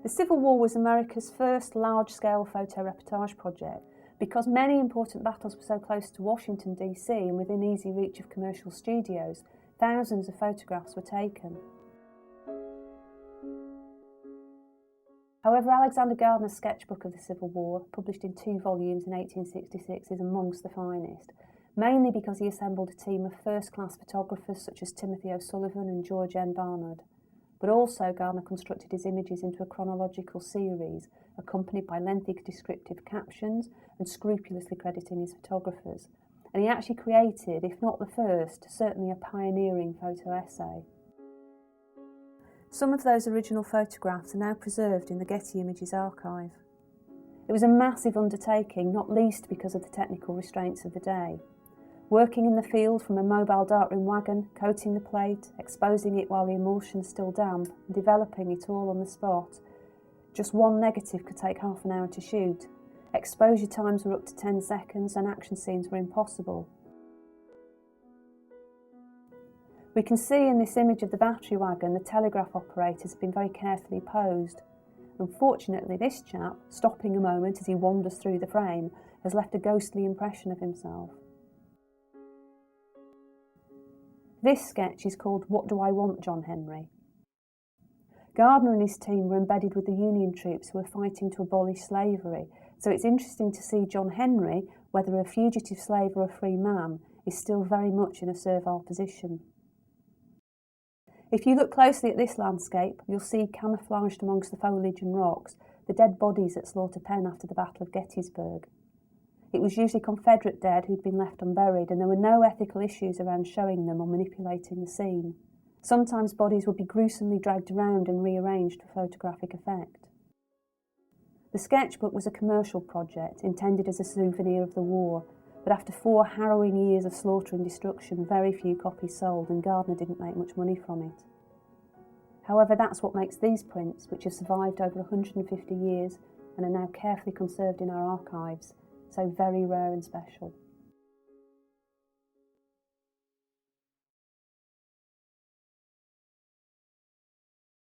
The Civil War was America's first large-scale photo reportage project. Because many important battles were so close to Washington DC and within easy reach of commercial studios, thousands of photographs were taken. However, Alexander Gardiner's sketchbook of the Civil War, published in 2 volumes in 1866, is amongst the finest, mainly because he assembled a team of first-class photographers such as Timothy O'Sullivan and George N. Barnard. But also Gardiner constructed his images into a chronological series, accompanied by lengthy descriptive captions and scrupulously crediting his photographers. And he actually created, if not the first, certainly a pioneering photo essay. Some of those original photographs are now preserved in the Getty Images archive. It was a massive undertaking, not least because of the technical restraints of the day. Working in the field from a mobile darkroom wagon, coating the plate, exposing it while the emulsion's still damp, and developing it all on the spot. Just one negative could take half an hour to shoot. Exposure times were up to 10 seconds and action scenes were impossible. We can see in this image of the battery wagon the telegraph operators have been very carefully posed. Unfortunately, this chap, stopping a moment as he wanders through the frame, has left a ghostly impression of himself. This sketch is called What Do I Want, John Henry? Gardiner and his team were embedded with the Union troops who were fighting to abolish slavery, so it's interesting to see John Henry, whether a fugitive slave or a free man, is still very much in a servile position. If you look closely at this landscape, you'll see camouflaged amongst the foliage and rocks the dead bodies at Slaughter Pen after the Battle of Gettysburg. It was usually Confederate dead who'd been left unburied, and there were no ethical issues around showing them or manipulating the scene. Sometimes bodies would be gruesomely dragged around and rearranged for photographic effect. The sketchbook was a commercial project intended as a souvenir of the war, but after 4 harrowing years of slaughter and destruction, very few copies sold, and Gardiner didn't make much money from it. However, that's what makes these prints, which have survived over 150 years and are now carefully conserved in our archives, so very rare and special.